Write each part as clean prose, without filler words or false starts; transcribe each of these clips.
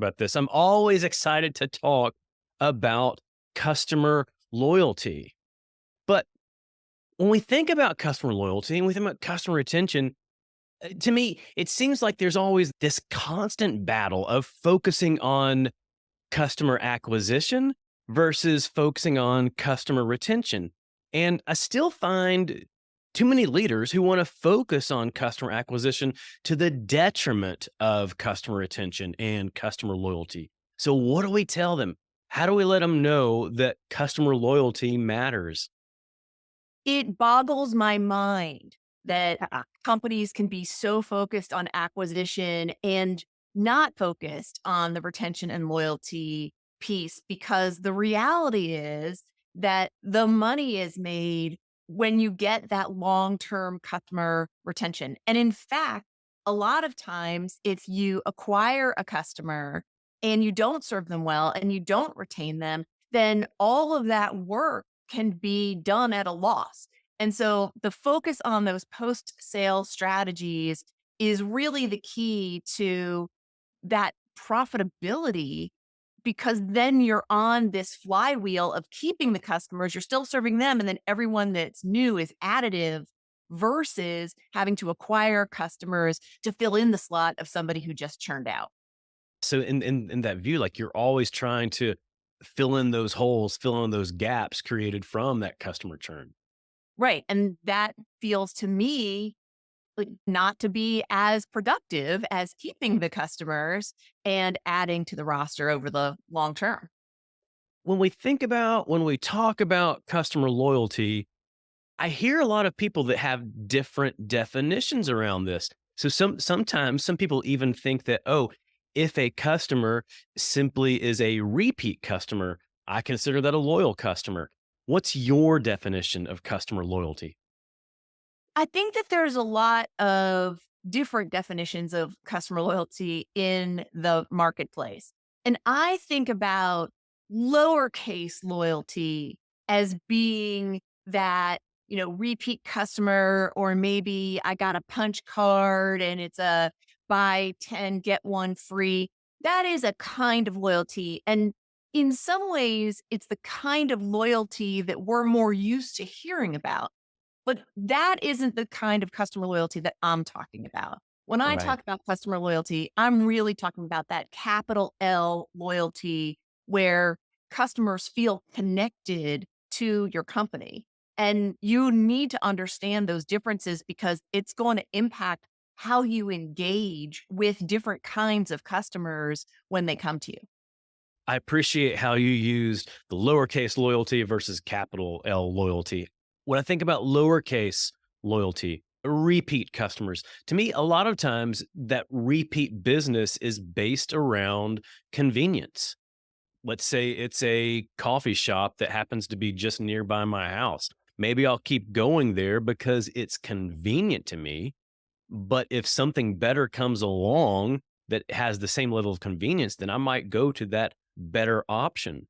about this. I'm always excited to talk about customer loyalty. But when we think about customer loyalty and we think about customer retention, to me, it seems like there's always this constant battle of focusing on customer acquisition versus focusing on customer retention. And I still find too many leaders who want to focus on customer acquisition to the detriment of customer retention and customer loyalty. So, what do we tell them? How do we let them know that customer loyalty matters? It boggles my mind that companies can be so focused on acquisition and not focused on the retention and loyalty piece, because the reality is that the money is made when you get that long-term customer retention. And in fact, a lot of times if you acquire a customer and you don't serve them well and you don't retain them, then all of that work can be done at a loss. And so the focus on those post sale strategies is really the key to that profitability, because then you're on this flywheel of keeping the customers, you're still serving them, and then everyone that's new is additive versus having to acquire customers to fill in the slot of somebody who just churned out. So, in that view, like you're always trying to fill in those holes, fill in those gaps created from that customer churn. Right. And that feels to me like not to be as productive as keeping the customers and adding to the roster over the long term. When we talk about customer loyalty, I hear a lot of people that have different definitions around this. So sometimes some people even think that, oh, if a customer simply is a repeat customer, I consider that a loyal customer. What's your definition of customer loyalty? I think that there's a lot of different definitions of customer loyalty in the marketplace. And I think about lowercase loyalty as being that, repeat customer, or maybe I got a punch card and it's a buy 10, get one free. That is a kind of loyalty. And in some ways, it's the kind of loyalty that we're more used to hearing about. But that isn't the kind of customer loyalty that I'm talking about. When I Right. talk about customer loyalty, I'm really talking about that capital L loyalty where customers feel connected to your company. And you need to understand those differences because it's going to impact how you engage with different kinds of customers when they come to you. I appreciate how you used the lowercase loyalty versus capital L loyalty. When I think about lowercase loyalty, repeat customers, to me, a lot of times that repeat business is based around convenience. Let's say it's a coffee shop that happens to be just nearby my house. Maybe I'll keep going there because it's convenient to me. But if something better comes along that has the same level of convenience, then I might go to that better option.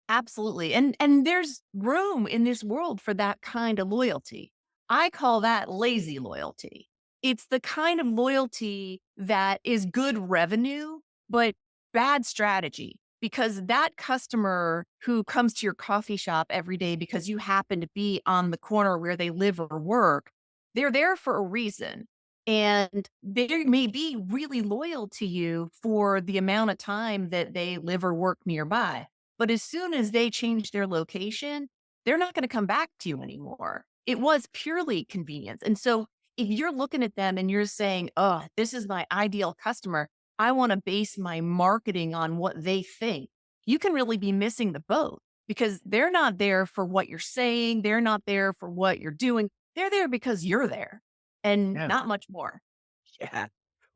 Absolutely. And there's room in this world for that kind of loyalty. I call that lazy loyalty. It's the kind of loyalty that is good revenue, but bad strategy, because that customer who comes to your coffee shop every day because you happen to be on the corner where they live or work, they're there for a reason. And they may be really loyal to you for the amount of time that they live or work nearby, but as soon as they change their location, they're not going to come back to you anymore. It was purely convenience. And so if you're looking at them and you're saying, oh, this is my ideal customer, I want to base my marketing on what they think, you can really be missing the boat because they're not there for what you're saying. They're not there for what you're doing. They're there because you're there and Yeah. not much more. Yeah.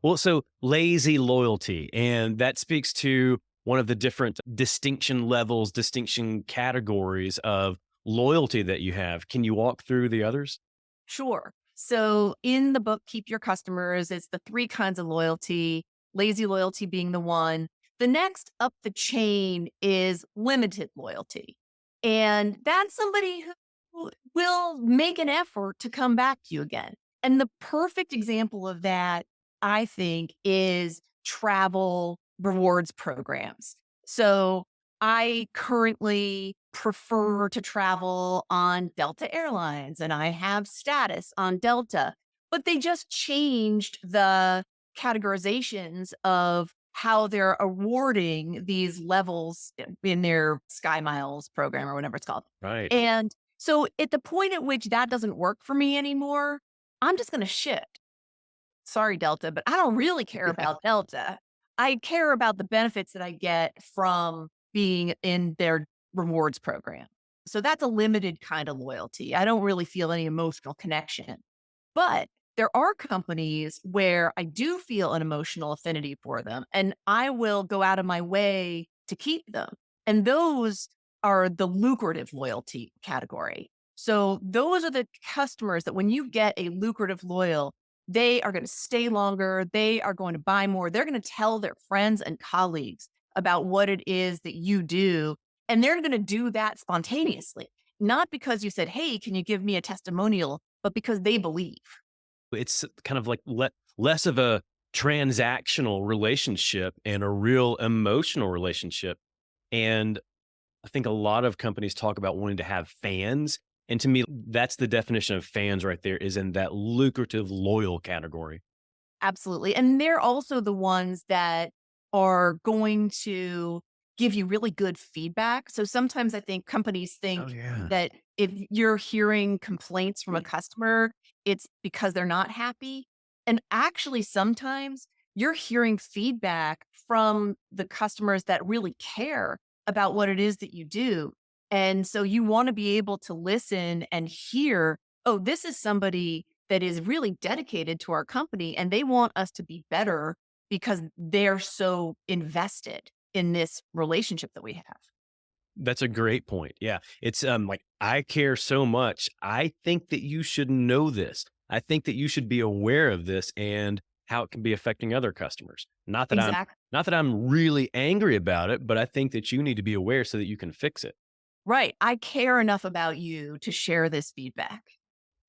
Well, so lazy loyalty, and that speaks to one of the different distinction levels, distinction categories of loyalty that you have. Can you walk through the others? Sure. So in the book, Keep Your Customers, it's the three kinds of loyalty, lazy loyalty being the one. The next up the chain is limited loyalty. And that's somebody who will make an effort to come back to you again. And the perfect example of that, I think, is travel rewards programs. So I currently prefer to travel on Delta Airlines and I have status on Delta, but they just changed the categorizations of how they're awarding these levels in their Sky Miles program or whatever it's called. Right. And so at the point at which that doesn't work for me anymore, I'm just going to shift. Sorry, Delta, but I don't really care about Delta. I care about the benefits that I get from being in their rewards program. So that's a limited kind of loyalty. I don't really feel any emotional connection. But there are companies where I do feel an emotional affinity for them, and I will go out of my way to keep them. And those are the lucrative loyalty category. So those are the customers that when you get a lucrative loyal, they are going to stay longer. They are going to buy more. They're going to tell their friends and colleagues about what it is that you do. And they're going to do that spontaneously, not because you said, "Hey, can you give me a testimonial?" but because they believe. It's kind of like less of a transactional relationship and a real emotional relationship. And I think a lot of companies talk about wanting to have fans. And to me, that's the definition of fans right there, is in that lucrative, loyal category. Absolutely. And they're also the ones that are going to give you really good feedback. So sometimes I think companies Oh, think yeah. that if you're hearing complaints from a customer, it's because they're not happy. And actually, sometimes you're hearing feedback from the customers that really care about what it is that you do. And so you want to be able to listen and hear, oh, this is somebody that is really dedicated to our company and they want us to be better because they're so invested in this relationship that we have. That's a great point. Yeah. It's like, I care so much. I think that you should know this. I think that you should be aware of this and how it can be affecting other customers. Exactly. Not that I'm really angry about it, but I think that you need to be aware so that you can fix it. Right. I care enough about you to share this feedback.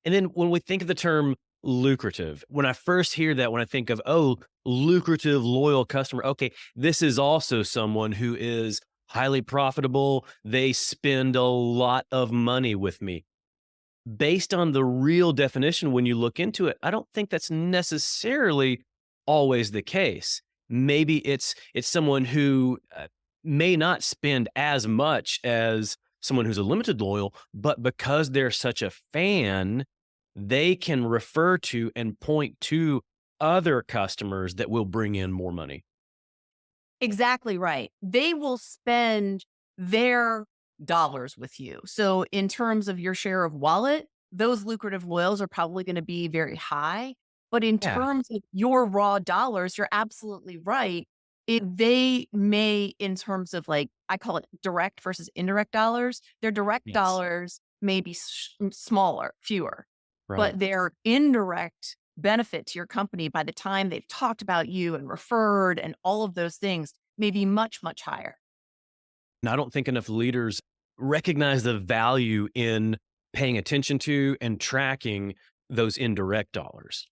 And then when we think of the term lucrative, when I first hear that, when I think of, oh, lucrative, loyal customer, okay, this is also someone who is highly profitable. They spend a lot of money with me. Based on the real definition, when you look into it, I don't think that's necessarily always the case. Maybe it's someone who may not spend as much as someone who's a limited loyal, but because they're such a fan, they can refer to and point to other customers that will bring in more money. Exactly right. They will spend their dollars with you. So, in terms of your share of wallet, those lucrative loyals are probably going to be very high. But in Yeah. terms of your raw dollars, you're absolutely right. They may, in terms of like, I call it direct versus indirect dollars, their direct Yes. dollars may be smaller, fewer, Right. but their indirect benefit to your company by the time they've talked about you and referred and all of those things may be much, much higher. And I don't think enough leaders recognize the value in paying attention to and tracking those indirect dollars.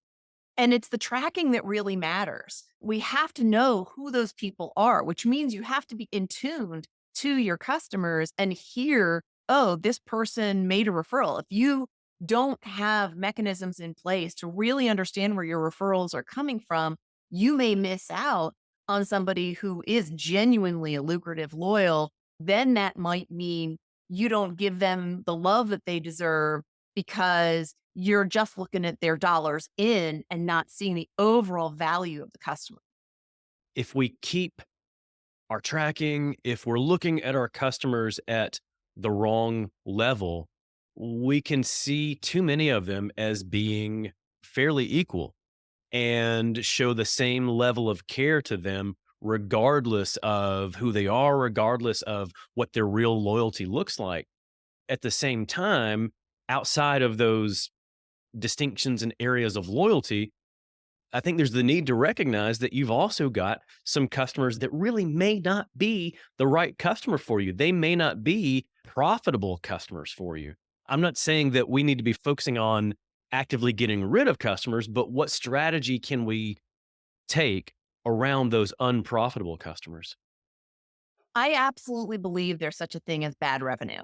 And it's the tracking that really matters. We have to know who those people are, which means you have to be in tuned to your customers and hear, oh, this person made a referral. If you don't have mechanisms in place to really understand where your referrals are coming from, you may miss out on somebody who is genuinely a lucrative loyal. Then that might mean you don't give them the love that they deserve because you're just looking at their dollars in and not seeing the overall value of the customer. If we keep our tracking, if we're looking at our customers at the wrong level, we can see too many of them as being fairly equal and show the same level of care to them, regardless of who they are, regardless of what their real loyalty looks like. At the same time, outside of those distinctions and areas of loyalty, I think there's the need to recognize that you've also got some customers that really may not be the right customer for you. They may not be profitable customers for you. I'm not saying that we need to be focusing on actively getting rid of customers, but what strategy can we take around those unprofitable customers? I absolutely believe there's such a thing as bad revenue.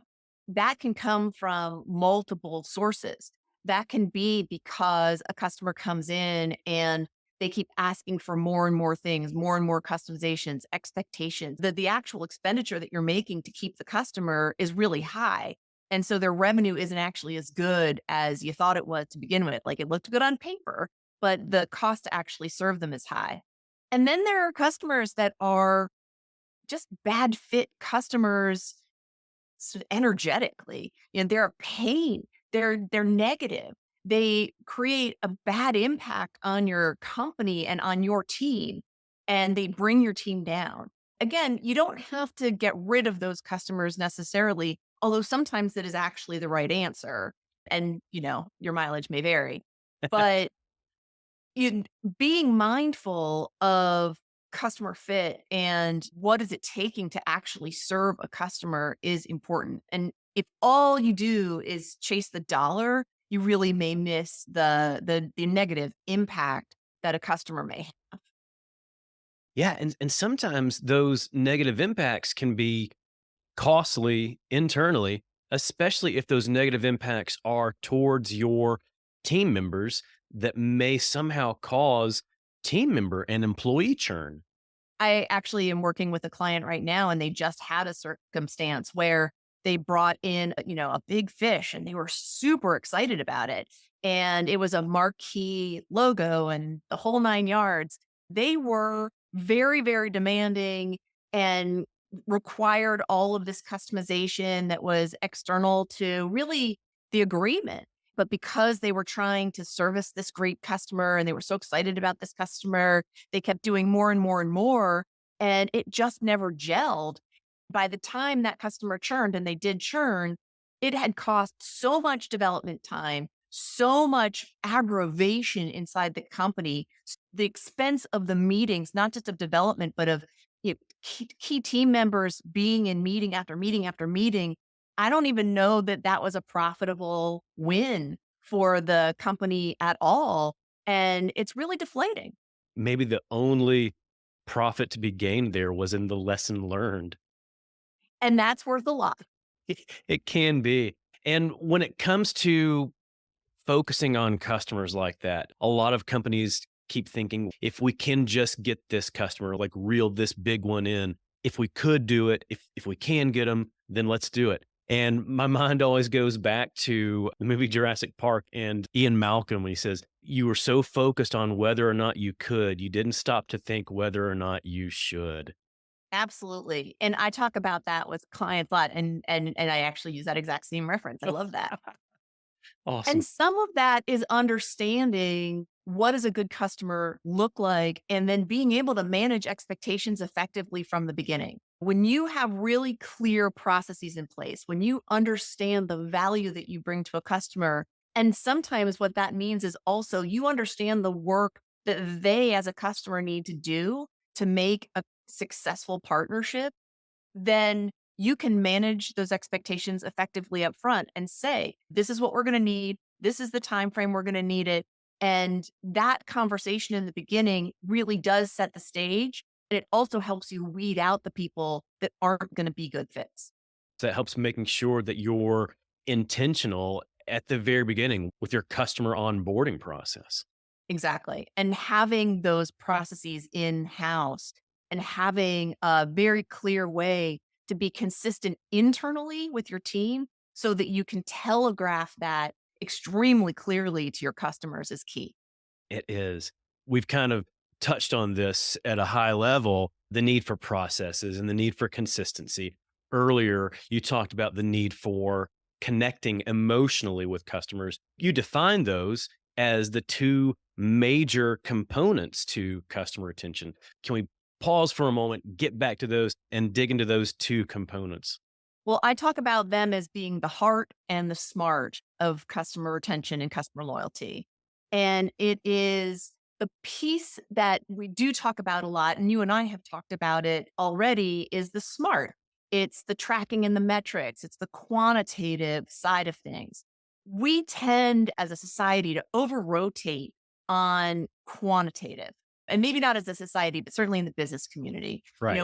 That can come from multiple sources. That can be because a customer comes in and they keep asking for more and more things, more and more customizations, expectations. That the actual expenditure that you're making to keep the customer is really high. And so their revenue isn't actually as good as you thought it was to begin with. Like it looked good on paper, but the cost to actually serve them is high. And then there are customers that are just bad fit customers energetically. You know, they're a pain. They're negative. They create a bad impact on your company and on your team, and they bring your team down. Again, you don't have to get rid of those customers necessarily, although sometimes it is actually the right answer. And, your mileage may vary. But in being mindful of customer fit and what is it taking to actually serve a customer is important. And if all you do is chase the dollar, you really may miss the negative impact that a customer may have. Yeah, and sometimes those negative impacts can be costly internally, especially if those negative impacts are towards your team members that may somehow cause team member and employee churn. I actually am working with a client right now, and they just had a circumstance where they brought in, a big fish, and they were super excited about it. And it was a marquee logo and the whole 9 yards. They were very, very demanding and required all of this customization that was external to really the agreement. But because they were trying to service this great customer and they were so excited about this customer, they kept doing more and more and more, and it just never gelled. By the time that customer churned, and they did churn, it had cost so much development time, so much aggravation inside the company, the expense of the meetings, not just of development, but of key team members being in meeting after meeting after meeting. I don't even know that that was a profitable win for the company at all. And it's really deflating. Maybe the only profit to be gained there was in the lesson learned. And that's worth a lot. It can be. And when it comes to focusing on customers like that, a lot of companies keep thinking if we can just get this customer, like reel this big one in, if we could do it, if we can get them, then let's do it. And my mind always goes back to the movie Jurassic Park and Ian Malcolm when he says, "You were so focused on whether or not you could, you didn't stop to think whether or not you should." Absolutely. And I talk about that with clients a lot, and I actually use that exact same reference. I love that. And Awesome. some of that is understanding what does a good customer look like and then being able to manage expectations effectively from the beginning. When you have really clear processes in place, when you understand the value that you bring to a customer, and sometimes what that means is also you understand the work that they as a customer need to do to make a successful partnership, then you can manage those expectations effectively up front and say, this is what we're going to need. This is the time frame we're going to need it. And that conversation in the beginning really does set the stage. And it also helps you weed out the people that aren't going to be good fits. So it helps making sure that you're intentional at the very beginning with your customer onboarding process. Exactly. And having those processes in house and having a very clear way to be consistent internally with your team so that you can telegraph that extremely clearly to your customers is key. It is. We've kind of touched on this at a high level, the need for processes and the need for consistency. Earlier, you talked about the need for connecting emotionally with customers. You define those as the two major components to customer retention. Can we pause for a moment, get back to those, and dig into those two components? Well, I talk about them as being the heart and the smart of customer retention and customer loyalty. And it is the piece that we do talk about a lot, and you and I have talked about it already, is the smart. It's the tracking and the metrics, it's the quantitative side of things. We tend as a society to over rotate on quantitative. and maybe not as a society, but certainly in the business community. Right.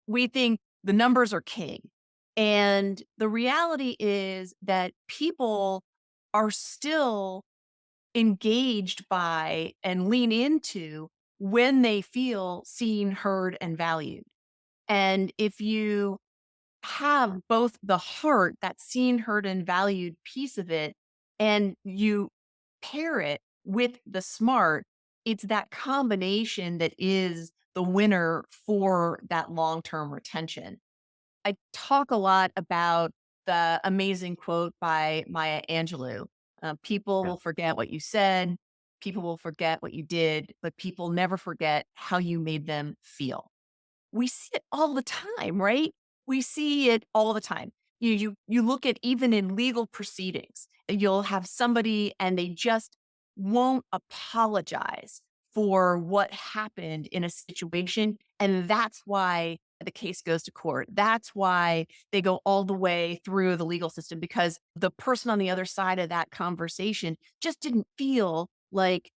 We think the numbers are king. And the reality is that people are still engaged by and lean into when they feel seen, heard, and valued. And if you have both the heart, that seen, heard, and valued piece of it, and you pair it with the smart, it's that combination that is the winner for that long term retention. I talk a lot about the amazing quote by Maya Angelou. People Yeah. will forget what you said, people will forget what you did, but people never forget how you made them feel. We see it all the time, right? We see it all the time. You look at even in legal proceedings, and you'll have somebody and they just won't apologize for what happened in a situation. And that's why the case goes to court. That's why they go all the way through the legal system because the person on the other side of that conversation just didn't feel like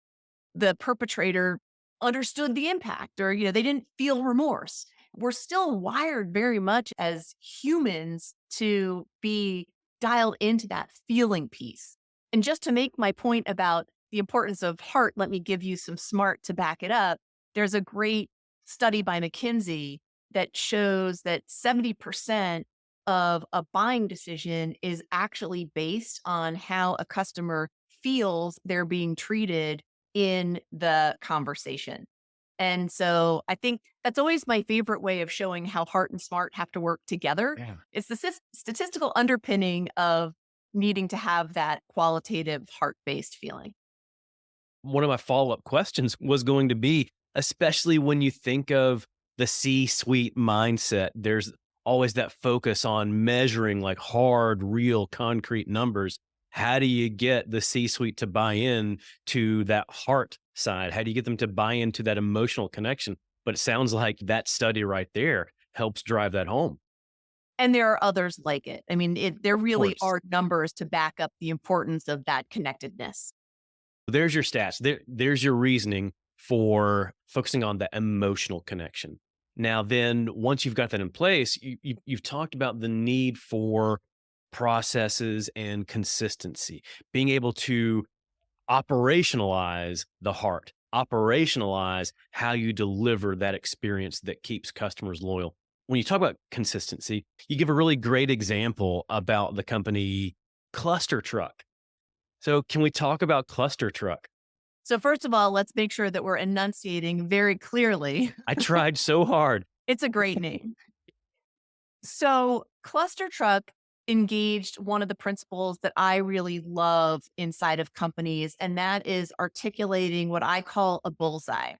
the perpetrator understood the impact or they didn't feel remorse. We're still wired very much as humans to be dialed into that feeling piece. And just to make my point about the importance of heart, let me give you some smart to back it up. There's a great study by McKinsey that shows that 70% of a buying decision is actually based on how a customer feels they're being treated in the conversation. And so I think that's always my favorite way of showing how heart and smart have to work together. Yeah. It's the statistical underpinning of needing to have that qualitative heart-based feeling. One of my follow-up questions was going to be, especially when you think of the C-suite mindset, there's always that focus on measuring like hard, real, concrete numbers. How do you get the C-suite to buy in to that heart side? How do you get them to buy into that emotional connection? But it sounds like that study right there helps drive that home. And there are others like it. I mean, there Of really course. are numbers to back up the importance of that connectedness. There's your stats. There's your reasoning for focusing on the emotional connection. Now, then, once you've got that in place, you've talked about the need for processes and consistency, being able to operationalize the heart, operationalize how you deliver that experience that keeps customers loyal. When you talk about consistency, you give a really great example about the company Cluster Truck. So, can we talk about Cluster Truck? So first of all, let's make sure that we're enunciating very clearly. I tried so hard. It's a great name. So, Cluster Truck engaged one of the principles that I really love inside of companies, and that is articulating what I call a bullseye.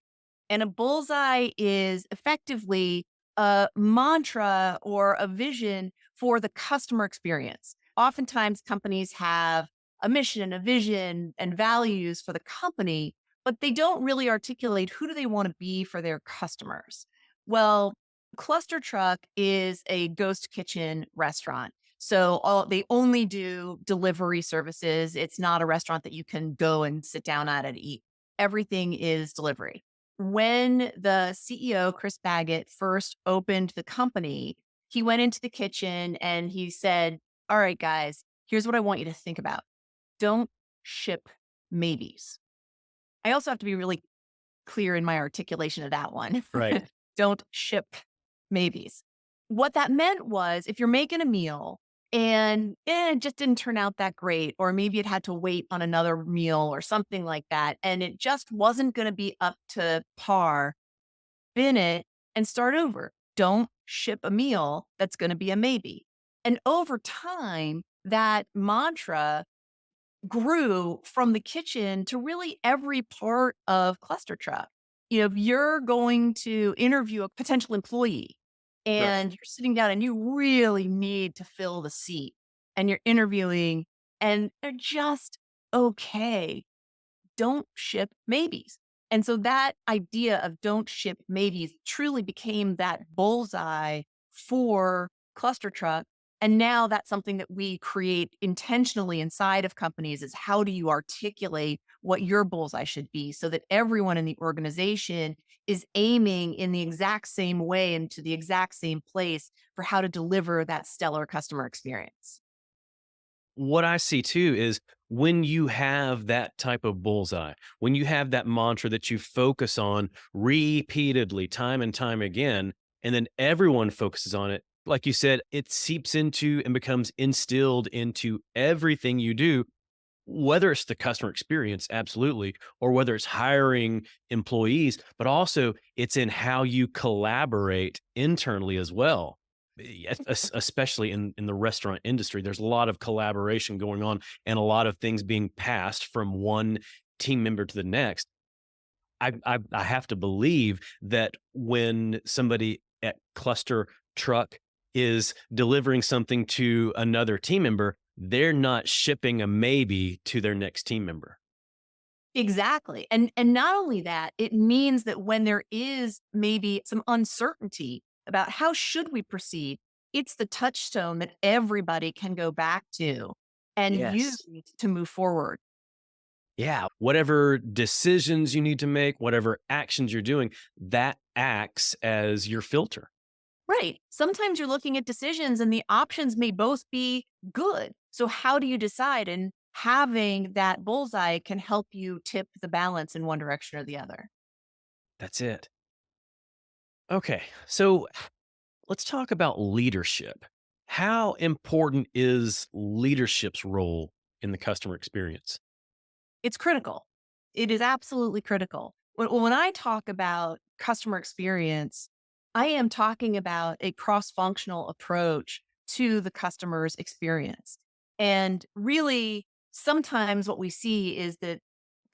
And a bullseye is effectively a mantra or a vision for the customer experience. Oftentimes, companies have a mission, a vision, and values for the company, but they don't really articulate who do they want to be for their customers. Well, Cluster Truck is a ghost kitchen restaurant. So they only do delivery services. It's not a restaurant that you can go and sit down at and eat. Everything is delivery. When the CEO, Chris Baggett, first opened the company, he went into the kitchen and he said, "All right, guys, here's what I want you to think about. Don't ship maybes." I also have to be really clear in my articulation of that one. Right. Don't ship maybes. What that meant was if you're making a meal and it just didn't turn out that great, or maybe it had to wait on another meal or something like that, and it just wasn't going to be up to par, bin it and start over. Don't ship a meal that's going to be a maybe. And over time, that mantra grew from the kitchen to really every part of Cluster Truck. If you're going to interview a potential employee Sure. and you're sitting down and you really need to fill the seat and you're interviewing and they're just okay, don't ship maybes. And so that idea of don't ship maybes truly became that bullseye for Cluster Truck. And now that's something that we create intentionally inside of companies is how do you articulate what your bullseye should be so that everyone in the organization is aiming in the exact same way and to the exact same place for how to deliver that stellar customer experience. What I see too is when you have that type of bullseye, when you have that mantra that you focus on repeatedly, time and time again, and then everyone focuses on it, like you said, it seeps into and becomes instilled into everything you do, whether it's the customer experience, absolutely, or whether it's hiring employees, but also it's in how you collaborate internally as well. Especially in the restaurant industry, there's a lot of collaboration going on and a lot of things being passed from one team member to the next. I have to believe that when somebody at cluster truck is delivering something to another team member, they're not shipping a maybe to their next team member. Exactly. And not only that, it means that when there is maybe some uncertainty about how should we proceed, it's the touchstone that everybody can go back to and use Yes. to move forward. Yeah, whatever decisions you need to make, whatever actions you're doing, that acts as your filter. Right. Sometimes you're looking at decisions and the options may both be good. So how do you decide? And having that bullseye can help you tip the balance in one direction or the other. That's it. Okay, so let's talk about leadership. How important is leadership's role in the customer experience? It's critical. It is absolutely critical. When I talk about customer experience, I am talking about a cross-functional approach to the customer's experience. And really, sometimes what we see is that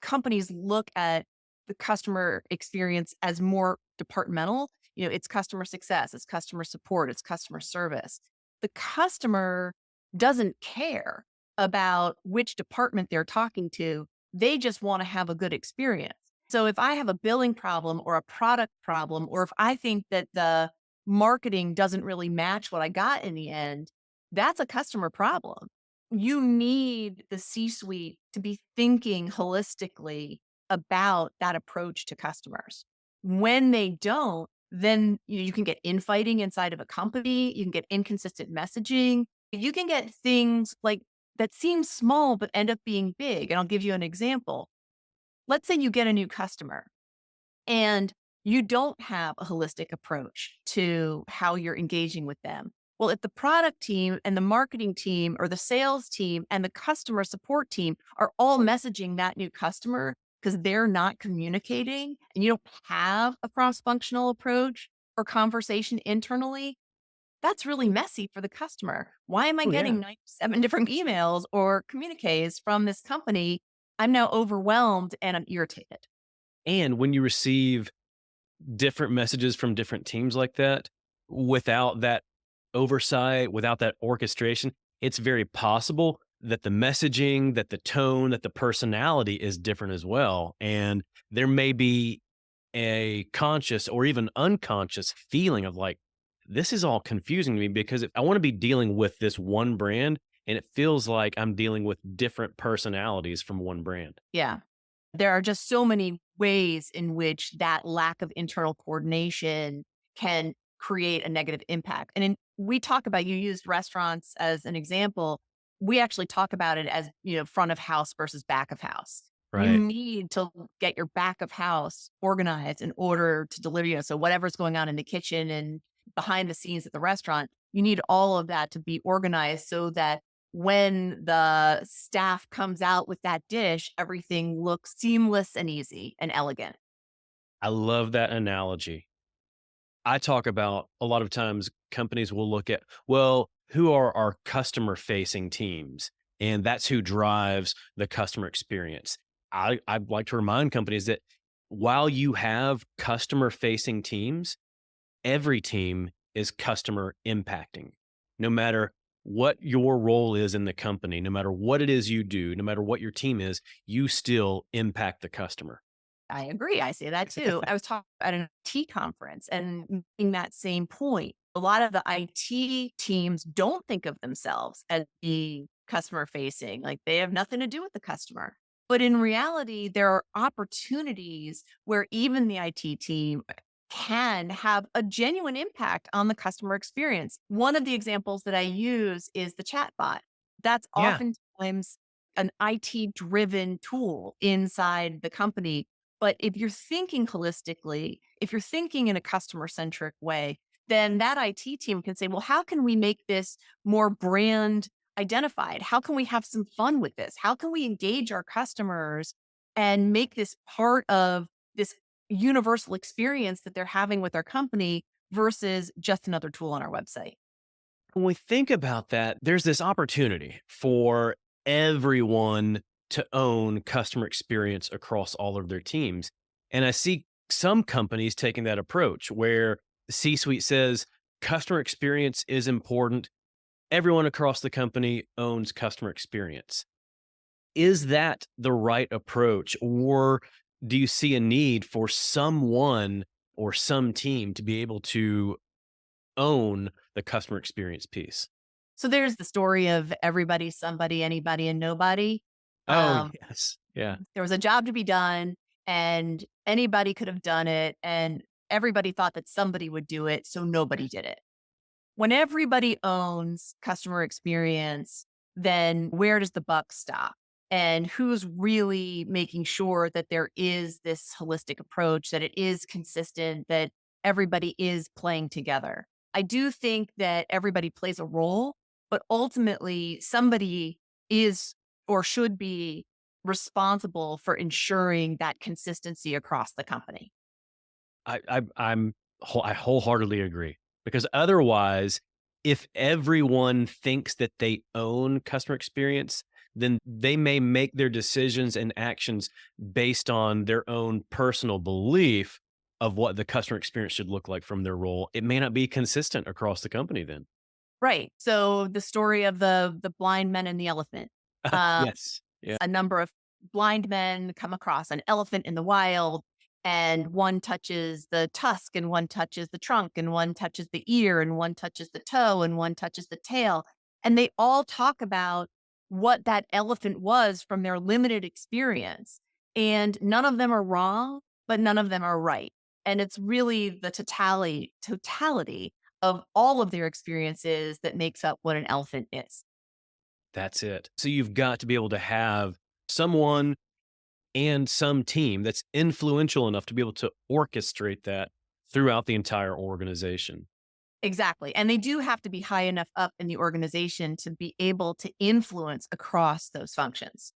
companies look at the customer experience as more departmental. It's customer success, it's customer support, it's customer service. The customer doesn't care about which department they're talking to. They just want to have a good experience. So if I have a billing problem or a product problem, or if I think that the marketing doesn't really match what I got in the end, that's a customer problem. You need the C suite to be thinking holistically about that approach to customers. When they don't, then you can get infighting inside of a company, you can get inconsistent messaging, you can get things like that seem small but end up being big. And I'll give you an example. Let's say you get a new customer and you don't have a holistic approach to how you're engaging with them. Well, if the product team and the marketing team or the sales team and the customer support team are all messaging that new customer because they're not communicating and you don't have a cross functional approach or conversation internally, that's really messy for the customer. Why am I Oh, yeah. getting 97 different emails or communiques from this company? I'm now overwhelmed and I'm irritated. And when you receive different messages from different teams like that, without that oversight, without that orchestration, it's very possible that the messaging, that the tone, that the personality is different as well. And there may be a conscious or even unconscious feeling of like, this is all confusing to me because if I want to be dealing with this one brand and it feels like I'm dealing with different personalities from one brand. Yeah. There are just so many ways in which that lack of internal coordination can create a negative impact. We talk about, you used restaurants as an example. We actually talk about it as, front of house versus back of house. You Right. need to get your back of house organized in order to deliver, so whatever's going on in the kitchen and behind the scenes at the restaurant, you need all of that to be organized so that when the staff comes out with that dish, everything looks seamless and easy and elegant. I love that analogy. I talk about a lot of times companies will look at, well, who are our customer facing teams? And that's who drives the customer experience. I'd like to remind companies that while you have customer facing teams, every team is customer impacting. No matter what your role is in the company, no matter what it is you do, no matter what your team is, you still impact the customer. I agree. I say that too. I was talking at an IT conference and making that same point. A lot of the IT teams don't think of themselves as being customer facing, like they have nothing to do with the customer. But in reality, there are opportunities where even the IT team can have a genuine impact on the customer experience. One of the examples that I use is the chatbot. That's Yeah. oftentimes an IT driven tool inside the company. But if you're thinking holistically, if you're thinking in a customer centric way, then that IT team can say, well, how can we make this more brand identified? How can we have some fun with this? How can we engage our customers and make this part of this universal experience that they're having with our company versus just another tool on our website? When we think about that, there's this opportunity for everyone to own customer experience across all of their teams. And I see some companies taking that approach where the C suite says customer experience is important. Everyone across the company owns customer experience. Is that the right approach? Or do you see a need for someone or some team to be able to own the customer experience piece? So there's the story of everybody, somebody, anybody, and nobody. Oh, Um, yes. Yeah. there was a job to be done, and anybody could have done it, and everybody thought that somebody would do it, so nobody did it. When everybody owns customer experience, then where does the buck stop? And who's really making sure that there is this holistic approach, that it is consistent, that everybody is playing together? I do think that everybody plays a role, but ultimately somebody is or should be responsible for ensuring that consistency across the company. I wholeheartedly agree because otherwise, if everyone thinks that they own customer experience, then they may make their decisions and actions based on their own personal belief of what the customer experience should look like from their role. It may not be consistent across the company then. Right. So the story of the blind men and the elephant. Uh, Yes. Yeah. a number of blind men come across an elephant in the wild, and one touches the tusk, and one touches the trunk, and one touches the ear, and one touches the toe, and one touches the tail. And they all talk about what that elephant was from their limited experience. And none of them are wrong, but none of them are right. And it's really the totality of all of their experiences that makes up what an elephant is. That's it. So you've got to be able to have someone and some team that's influential enough to be able to orchestrate that throughout the entire organization. Exactly. And they do have to be high enough up in the organization to be able to influence across those functions.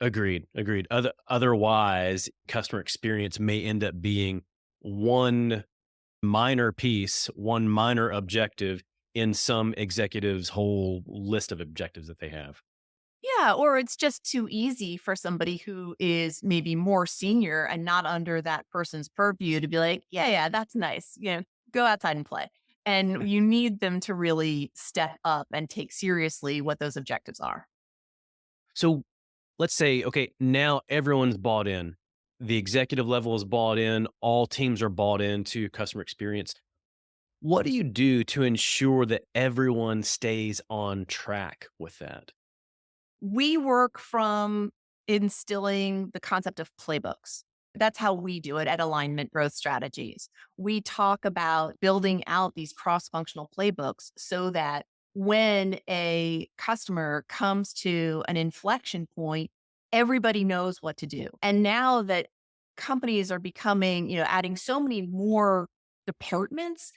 Agreed, agreed. Otherwise, customer experience may end up being one minor piece, one minor objective in some executive's whole list of objectives that they have. Yeah, or it's just too easy for somebody who is maybe more senior and not under that person's purview to be like, yeah, yeah, that's nice. Go outside and play. And you need them to really step up and take seriously what those objectives are. So let's say, okay, now everyone's bought in. The executive level is bought in. All teams are bought into customer experience. What do you do to ensure that everyone stays on track with that? We work from instilling the concept of playbooks. That's how we do it at Alignment Growth Strategies. We talk about building out these cross functional playbooks so that when a customer comes to an inflection point, everybody knows what to do. And now that companies are becoming, adding so many more departments,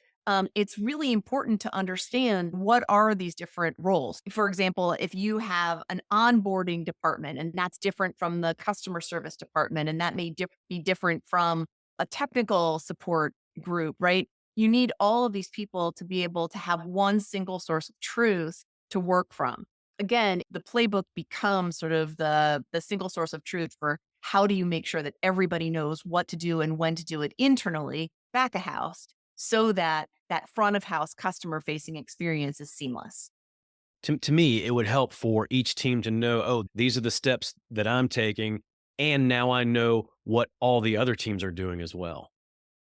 it's really important to understand what are these different roles. For example, if you have an onboarding department and that's different from the customer service department, and that may be different from a technical support group, right? You need all of these people to be able to have one single source of truth to work from. Again, the playbook becomes sort of the single source of truth for how do you make sure that everybody knows what to do and when to do it internally, back of house, so that that front of house customer facing experience is seamless. To me, it would help for each team to know, oh, these are the steps that I'm taking. And now I know what all the other teams are doing as well.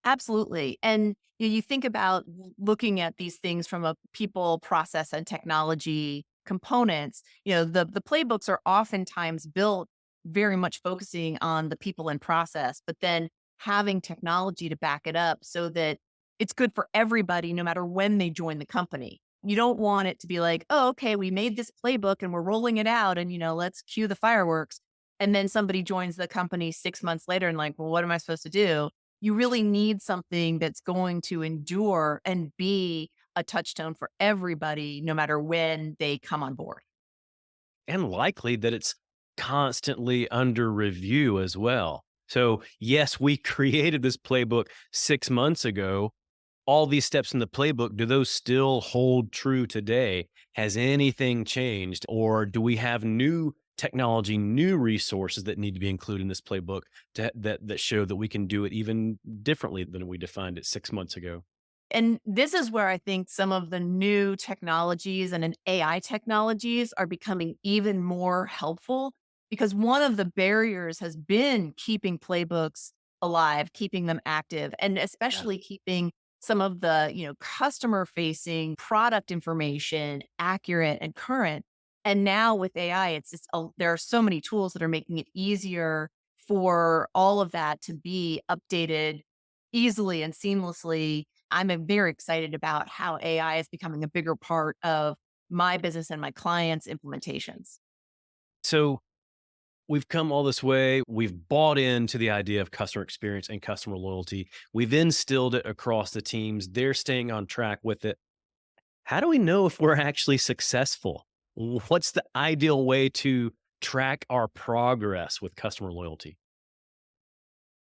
Absolutely. And you think about looking at these things from a people, process, and technology components. The playbooks are oftentimes built very much focusing on the people and process, but then having technology to back it up so that it's good for everybody, no matter when they join the company. You don't want it to be like, oh, okay, we made this playbook and we're rolling it out and, let's cue the fireworks. And then somebody joins the company 6 months later and like, well, what am I supposed to do? You really need something that's going to endure and be a touchstone for everybody, no matter when they come on board. And likely that it's constantly under review as well. So, yes, we created this playbook 6 months ago. All these steps in the playbook, do those still hold true today? Has anything changed? Or do we have new technology, new resources that need to be included in this playbook that show that we can do it even differently than we defined it 6 months ago? And this is where I think some of the new technologies and an AI technologies are becoming even more helpful because one of the barriers has been keeping playbooks alive, keeping them active, and Yeah. especially keeping some of the, customer facing product information accurate and current. And now with AI, it's just there are so many tools that are making it easier for all of that to be updated easily and seamlessly. I'm very excited about how AI is becoming a bigger part of my business and my clients' implementations. So we've come all this way. We've bought into the idea of customer experience and customer loyalty. We've instilled it across the teams. They're staying on track with it. How do we know if we're actually successful? What's the ideal way to track our progress with customer loyalty?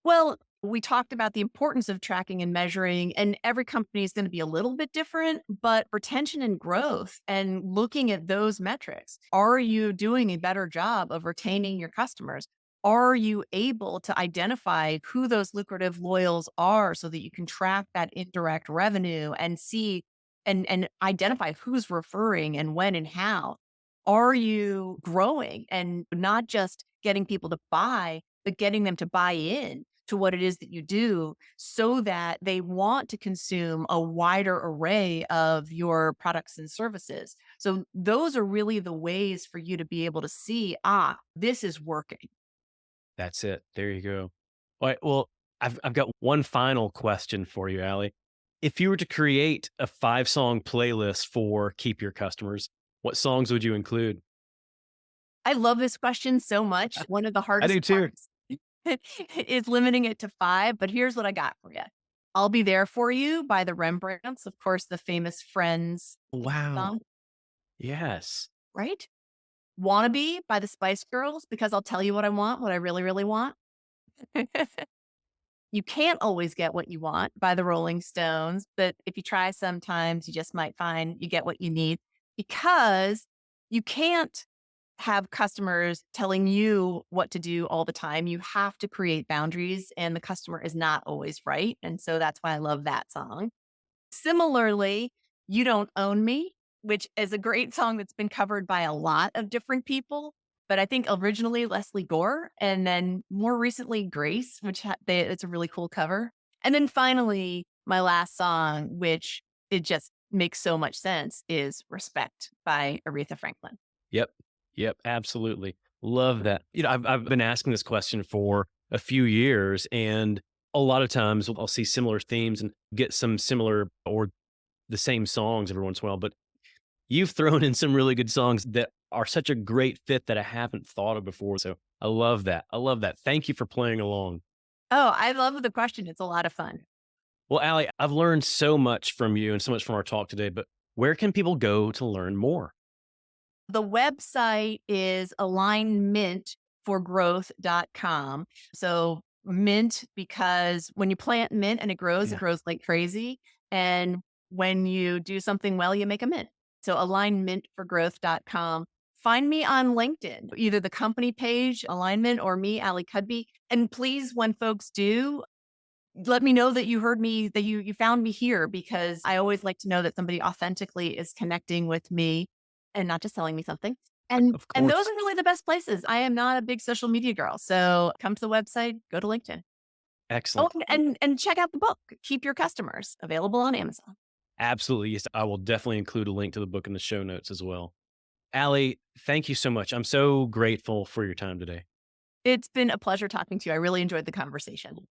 Well, we talked about the importance of tracking and measuring, and every company is going to be a little bit different, but retention and growth and looking at those metrics. Are you doing a better job of retaining your customers? Are you able to identify who those lucrative loyals are so that you can track that indirect revenue and see and identify who's referring and when and how? Are you growing and not just getting people to buy, but getting them to buy in to what it is that you do so that they want to consume a wider array of your products and services. So those are really the ways for you to be able to see, this is working. That's it. There you go. All right. Well, I've got one final question for you, Allie. If you were to create a 5 song playlist for Keep Your Customers, what songs would you include? I love this question so much. One of the I hardest do too. parts is limiting it to five, but here's what I got for you. I'll Be There For You by the Rembrandts, of course, the famous Friends Wow. song, Yes. right? Wannabe by the Spice Girls, because I'll tell you what I want, what I really, really want. You can't always get what you want by the Rolling Stones, but if you try sometimes, you just might find you get what you need because you can't have customers telling you what to do all the time. You have to create boundaries, and the customer is not always right. And so that's why I love that song. Similarly, You Don't Own Me, which is a great song that's been covered by a lot of different people. But I think originally Leslie Gore and then more recently Grace, which it's a really cool cover. And then finally, my last song, which it just makes so much sense, is Respect by Aretha Franklin. Yep. Yep. Absolutely. Love that. I've been asking this question for a few years, and a lot of times I'll see similar themes and get some similar or the same songs every once in a while. But you've thrown in some really good songs that are such a great fit that I haven't thought of before. So I love that. I love that. Thank you for playing along. Oh, I love the question. It's a lot of fun. Well, Allie, I've learned so much from you and so much from our talk today, but where can people go to learn more? The website is alignmintforgrowth.com. So mint because when you plant mint and it Yeah. grows like crazy. And when you do something well, you make a mint. So alignmintforgrowth.com. Find me on LinkedIn, either the company page, Alignment, or me, Ali Cudby. And please, when folks do, let me know that you heard me, that you found me here, because I always like to know that somebody authentically is connecting with me and not just selling me something. Of And those course. are really the best places. I am not a big social media girl. So come to the website, go to LinkedIn. Oh, Excellent. and check out the book, Keep Your Customers, available on Amazon. Absolutely. Yes. I will definitely include a link to the book in the show notes as well. Allie, thank you so much. I'm so grateful for your time today. It's been a pleasure talking to you. I really enjoyed the conversation.